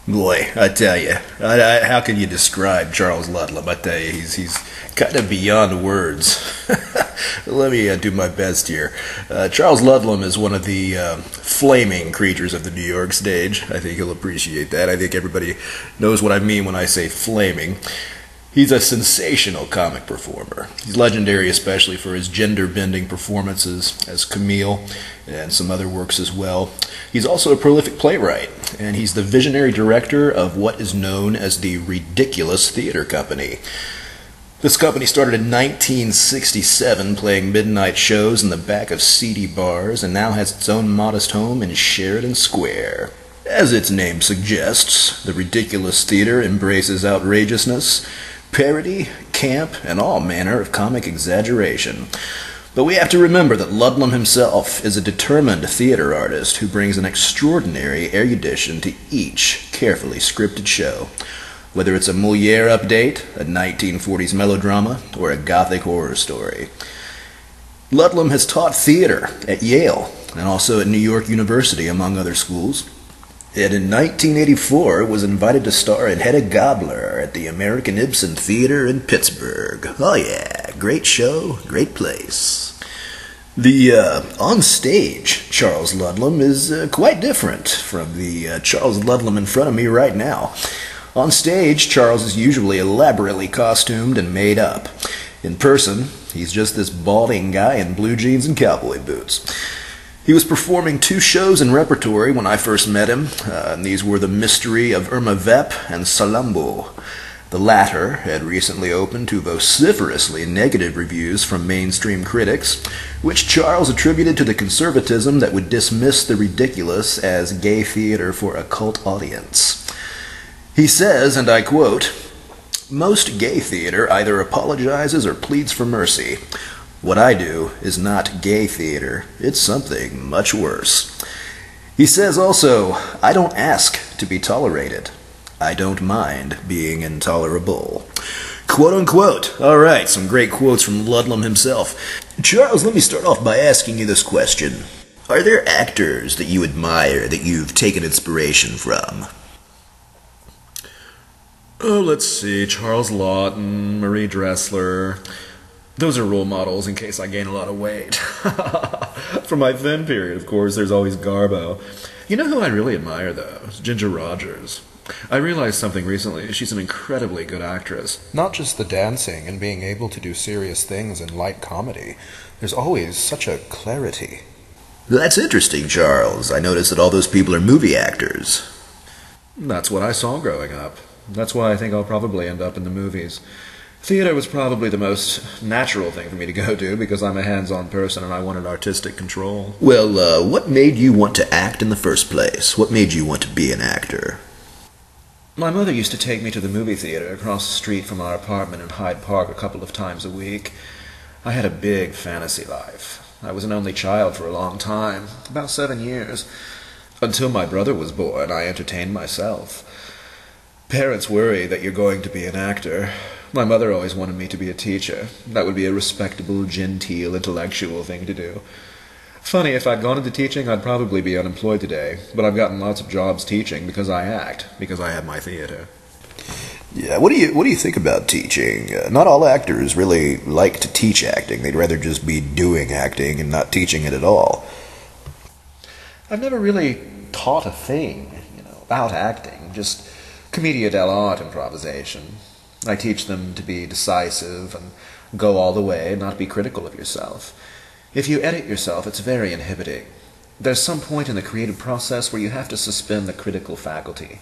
Boy, I tell you, how can you describe Charles Ludlam? I tell you, he's kind of beyond words. Let me do my best here. Charles Ludlam is one of the flaming creatures of the New York stage. I think he'll appreciate that. I think everybody knows what I mean when I say flaming. He's a sensational comic performer. He's legendary especially for his gender-bending performances as Camille and some other works as well. He's also a prolific playwright, and he's the visionary director of what is known as the Ridiculous Theater Company. This company started in 1967 playing midnight shows in the back of seedy bars and now has its own modest home in Sheridan Square. As its name suggests, the Ridiculous Theater embraces outrageousness, parody, camp, and all manner of comic exaggeration. But we have to remember that Ludlam himself is a determined theater artist who brings an extraordinary erudition to each carefully scripted show. Whether it's a Molière update, a 1940s melodrama, or a gothic horror story. Ludlam has taught theater at Yale and also at New York University, among other schools. And in 1984 was invited to star in Hedda Gabler at the American Ibsen Theater in Pittsburgh. Oh yeah, great show, great place. The on-stage Charles Ludlam is quite different from the Charles Ludlam in front of me right now. On stage, Charles is usually elaborately costumed and made up. In person, he's just this balding guy in blue jeans and cowboy boots. He was performing 2 shows in repertory when I first met him, and these were The Mystery of Irma Vep and Salammbô. The latter had recently opened to vociferously negative reviews from mainstream critics, which Charles attributed to the conservatism that would dismiss the ridiculous as gay theater for a cult audience. He says, and I quote, "Most gay theater either apologizes or pleads for mercy. What I do is not gay theater. It's something much worse." He says also, "I don't ask to be tolerated. I don't mind being intolerable." Quote unquote. All right, some great quotes from Ludlam himself. Charles, let me start off by asking you this question. Are there actors that you admire that you've taken inspiration from? Oh, let's see. Charles Laughton, Marie Dressler. Those are role models in case I gain a lot of weight. For my thin period, of course, there's always Garbo. You know who I really admire, though? Ginger Rogers. I realized something recently. She's an incredibly good actress. Not just the dancing and being able to do serious things in light comedy. There's always such a clarity. That's interesting, Charles. I noticed that all those people are movie actors. That's what I saw growing up. That's why I think I'll probably end up in the movies. Theater was probably the most natural thing for me to go to because I'm a hands-on person and I wanted artistic control. Well, what made you want to act in the first place? What made you want to be an actor? My mother used to take me to the movie theater across the street from our apartment in Hyde Park a couple of times a week. I had a big fantasy life. I was an only child for a long time, about 7 years. Until my brother was born, I entertained myself. Parents worry that you're going to be an actor. My mother always wanted me to be a teacher. That would be a respectable, genteel, intellectual thing to do. Funny, if I'd gone into teaching, I'd probably be unemployed today, but I've gotten lots of jobs teaching because I act, because I have my theater. Yeah, what do you think about teaching? Not all actors really like to teach acting. They'd rather just be doing acting and not teaching it at all. I've never really taught a thing, about acting, just commedia dell'arte improvisation. I teach them to be decisive and go all the way and not be critical of yourself. If you edit yourself, it's very inhibiting. There's some point in the creative process where you have to suspend the critical faculty.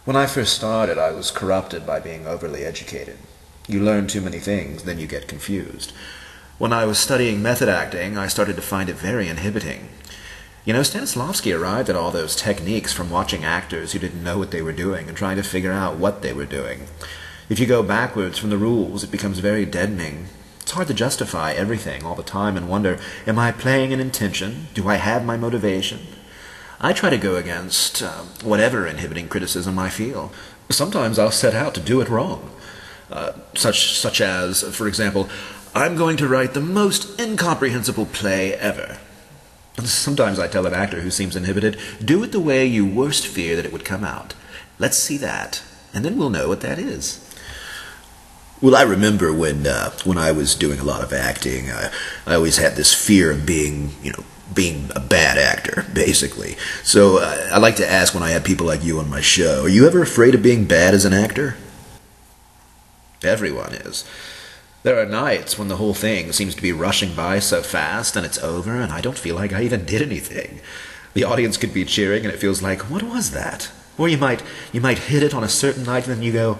When I first started, I was corrupted by being overly educated. You learn too many things, then you get confused. When I was studying method acting, I started to find it very inhibiting. Stanislavski arrived at all those techniques from watching actors who didn't know what they were doing and trying to figure out what they were doing. If you go backwards from the rules, it becomes very deadening. It's hard to justify everything all the time and wonder, am I playing an intention? Do I have my motivation? I try to go against whatever inhibiting criticism I feel. Sometimes I'll set out to do it wrong. Such as, for example, I'm going to write the most incomprehensible play ever. Sometimes I tell an actor who seems inhibited, do it the way you worst fear that it would come out. Let's see that, and then we'll know what that is. Well, I remember when I was doing a lot of acting, I always had this fear of being a bad actor, basically. So I like to ask when I have people like you on my show, are you ever afraid of being bad as an actor? Everyone is. There are nights when the whole thing seems to be rushing by so fast and it's over and I don't feel like I even did anything. The audience could be cheering and it feels like, what was that? Or you might hit it on a certain night and then you go,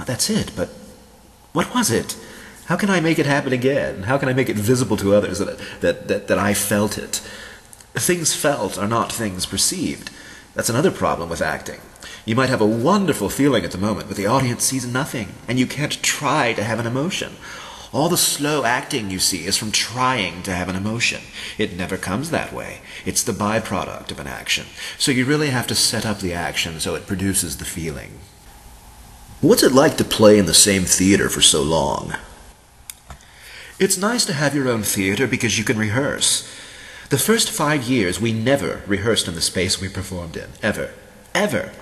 that's it, but what was it? How can I make it happen again? How can I make it visible to others that I felt it? Things felt are not things perceived. That's another problem with acting. You might have a wonderful feeling at the moment, but the audience sees nothing, and you can't try to have an emotion. All the slow acting you see is from trying to have an emotion. It never comes that way. It's the byproduct of an action. So you really have to set up the action so it produces the feeling. What's it like to play in the same theater for so long? It's nice to have your own theater because you can rehearse. The first 5 years, we never rehearsed in the space we performed in. Ever. Ever.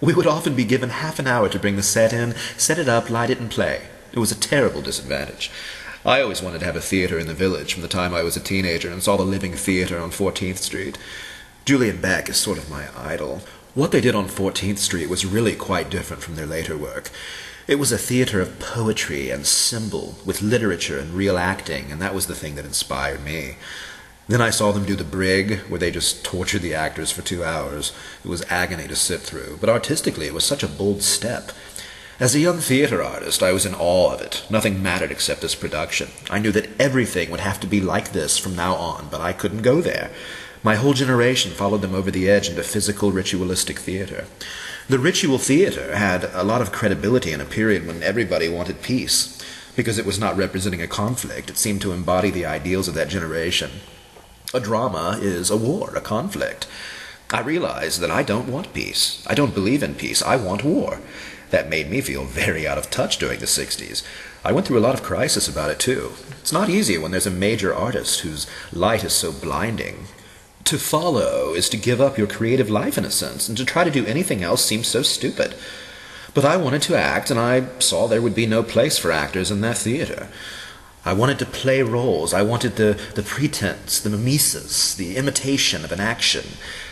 We would often be given half an hour to bring the set in, set it up, light it, and play. It was a terrible disadvantage. I always wanted to have a theater in the village from the time I was a teenager and saw the Living Theater on 14th Street. Julian Beck is sort of my idol. What they did on 14th Street was really quite different from their later work. It was a theater of poetry and symbol, with literature and real acting, and that was the thing that inspired me. Then I saw them do The Brig, where they just tortured the actors for 2 hours. It was agony to sit through, but artistically it was such a bold step. As a young theater artist, I was in awe of it. Nothing mattered except this production. I knew that everything would have to be like this from now on, but I couldn't go there. My whole generation followed them over the edge into physical, ritualistic theater. The ritual theater had a lot of credibility in a period when everybody wanted peace. Because it was not representing a conflict, it seemed to embody the ideals of that generation. A drama is a war, a conflict. I realized that I don't want peace. I don't believe in peace. I want war. That made me feel very out of touch during the 60s. I went through a lot of crisis about it, too. It's not easy when there's a major artist whose light is so blinding. To follow is to give up your creative life, in a sense, and to try to do anything else seems so stupid. But I wanted to act, and I saw there would be no place for actors in that theater. I wanted to play roles. I wanted the pretense, the mimesis, the imitation of an action.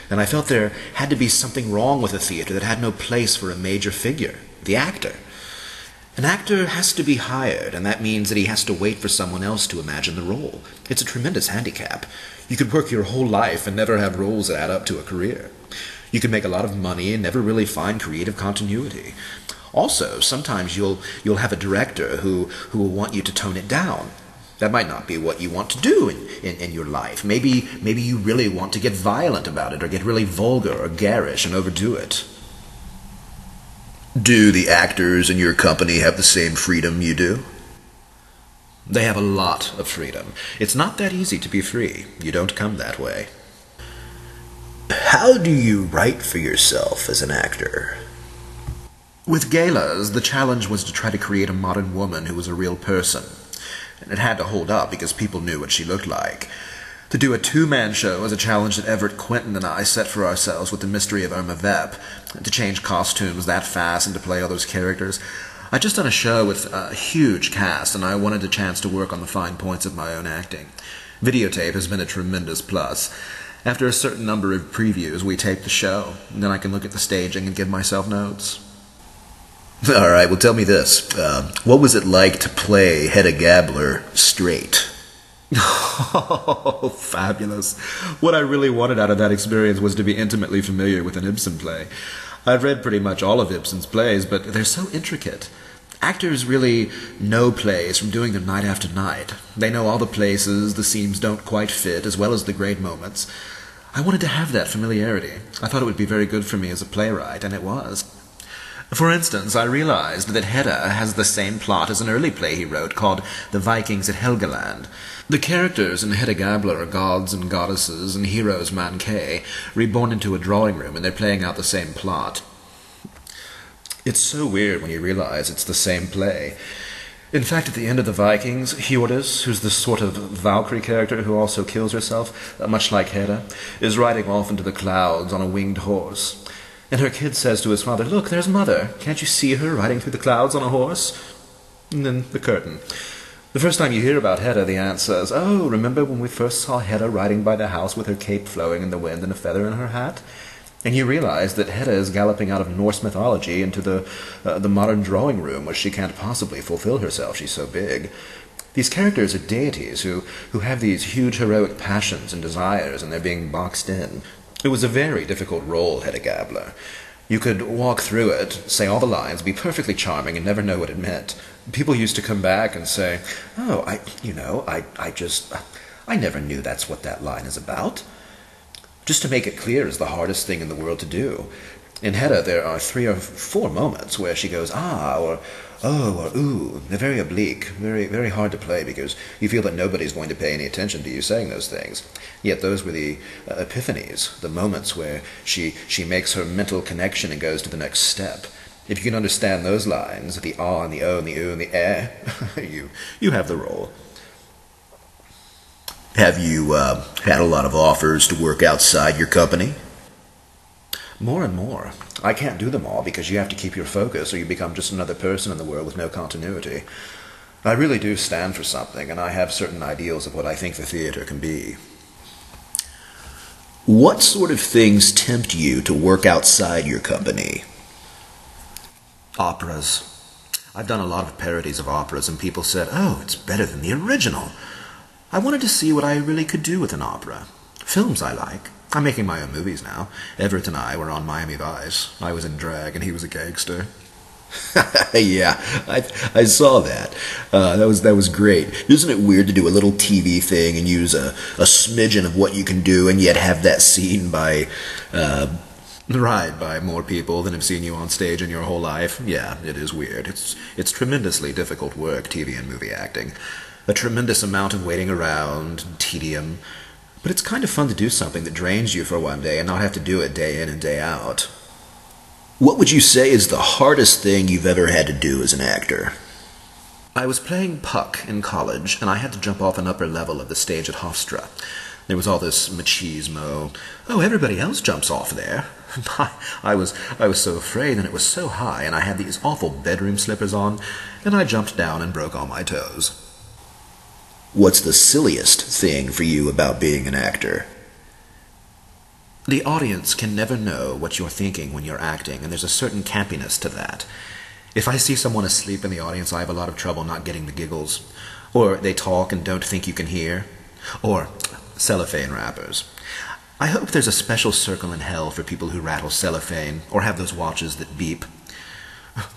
And I felt there had to be something wrong with a theater that had no place for a major figure, the actor. An actor has to be hired, and that means that he has to wait for someone else to imagine the role. It's a tremendous handicap. You could work your whole life and never have roles that add up to a career. You can make a lot of money and never really find creative continuity. Also, sometimes you'll have a director who will want you to tone it down. That might not be what you want to do in your life. Maybe you really want to get violent about it or get really vulgar or garish and overdo it. Do the actors in your company have the same freedom you do? They have a lot of freedom. It's not that easy to be free. You don't come that way. How do you write for yourself as an actor? With galas, the challenge was to try to create a modern woman who was a real person. And it had to hold up because people knew what she looked like. To do a two-man show was a challenge that Everett Quinton and I set for ourselves with The Mystery of Irma Vep. To change costumes that fast and to play all those characters. I'd just done a show with a huge cast, and I wanted a chance to work on the fine points of my own acting. Videotape has been a tremendous plus. After a certain number of previews, we tape the show, and then I can look at the staging and give myself notes. All right, well, tell me this. What was it like to play Hedda Gabler straight? Oh, fabulous. What I really wanted out of that experience was to be intimately familiar with an Ibsen play. I've read pretty much all of Ibsen's plays, but they're so intricate. Actors really know plays from doing them night after night. They know all the places the seams don't quite fit, as well as the great moments. I wanted to have that familiarity. I thought it would be very good for me as a playwright, and it was. For instance, I realized that Hedda has the same plot as an early play he wrote called The Vikings at Helgeland. The characters in Hedda Gabler are gods and goddesses and heroes manqué, reborn into a drawing room, and they're playing out the same plot. It's so weird when you realize it's the same play. In fact, at the end of The Vikings, Hjordis, who's this sort of Valkyrie character who also kills herself, much like Hedda, is riding off into the clouds on a winged horse. And her kid says to his father, "Look, there's Mother. Can't you see her riding through the clouds on a horse?" And then the curtain. The first time you hear about Hedda, the aunt says, "Oh, remember when we first saw Hedda riding by the house with her cape flowing in the wind and a feather in her hat?" And you realize that Hedda is galloping out of Norse mythology into the modern drawing room where she can't possibly fulfill herself. She's so big. These characters are deities who have these huge heroic passions and desires, and they're being boxed in. It was a very difficult role, Hedda Gabler. You could walk through it, say all the lines, be perfectly charming, and never know what it meant. People used to come back and say, "Oh, I never knew that's what that line is about." Just to make it clear is the hardest thing in the world to do. In Hedda, there are 3 or 4 moments where she goes, "ah," or "oh," or "ooh." They're very oblique, very, very hard to play because you feel that nobody's going to pay any attention to you saying those things. Yet those were the epiphanies, the moments where she makes her mental connection and goes to the next step. If you can understand those lines, the ah and the oh and the ooh and the eh, you have the role. Have you had a lot of offers to work outside your company? More and more. I can't do them all because you have to keep your focus or you become just another person in the world with no continuity. I really do stand for something, and I have certain ideals of what I think the theater can be. What sort of things tempt you to work outside your company? Operas. I've done a lot of parodies of operas, and people said, "Oh, it's better than the original." I wanted to see what I really could do with an opera. Films I like. I'm making my own movies now. Everett and I were on Miami Vice. I was in drag, and he was a gangster. Yeah, I saw that. That was great. Isn't it weird to do a little TV thing and use a smidgen of what you can do, and yet have that seen by more people than have seen you on stage in your whole life? Yeah, it is weird. It's tremendously difficult work, TV and movie acting. A tremendous amount of waiting around, tedium. But it's kind of fun to do something that drains you for one day and not have to do it day in and day out. What would you say is the hardest thing you've ever had to do as an actor? I was playing Puck in college, and I had to jump off an upper level of the stage at Hofstra. There was all this machismo. "Oh, everybody else jumps off there." I was so afraid, and it was so high, and I had these awful bedroom slippers on, and I jumped down and broke all my toes. What's the silliest thing for you about being an actor? The audience can never know what you're thinking when you're acting, and there's a certain campiness to that. If I see someone asleep in the audience, I have a lot of trouble not getting the giggles. Or they talk and don't think you can hear. Or cellophane wrappers. I hope there's a special circle in hell for people who rattle cellophane, or have those watches that beep.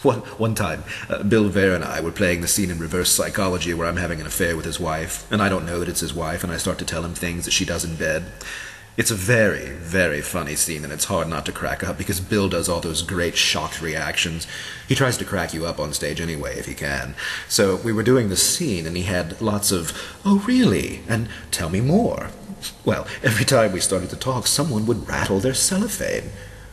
One time, Bill Vare and I were playing the scene in reverse psychology where I'm having an affair with his wife, and I don't know that it's his wife, and I start to tell him things that she does in bed. It's a very, very funny scene, and it's hard not to crack up because Bill does all those great shocked reactions. He tries to crack you up on stage anyway, if he can. So we were doing this scene, and he had lots of, "Oh, really?" and "Tell me more." Well, every time we started to talk, someone would rattle their cellophane.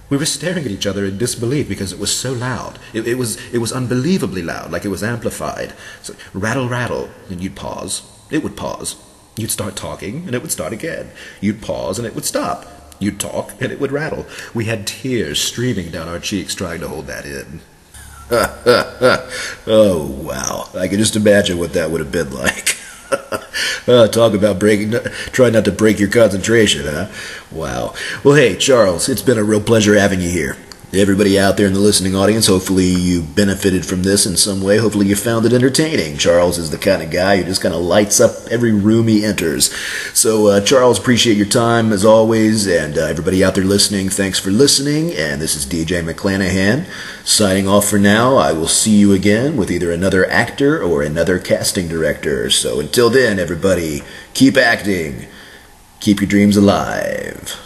We were staring at each other in disbelief because it was so loud. It was unbelievably loud, like it was amplified. So, rattle, rattle, and you'd pause. It would pause. You'd start talking, and it would start again. You'd pause, and it would stop. You'd talk, and it would rattle. We had tears streaming down our cheeks trying to hold that in. Oh, wow. I can just imagine what that would have been like. Talk about try not to break your concentration, huh? Wow. Well, hey, Charles, it's been a real pleasure having you here. Everybody out there in the listening audience, hopefully you benefited from this in some way. Hopefully you found it entertaining. Charles is the kind of guy who just kind of lights up every room he enters. So, Charles, appreciate your time as always. And everybody out there listening, thanks for listening. And this is DJ McClanahan signing off for now. I will see you again with either another actor or another casting director. So until then, everybody, keep acting. Keep your dreams alive.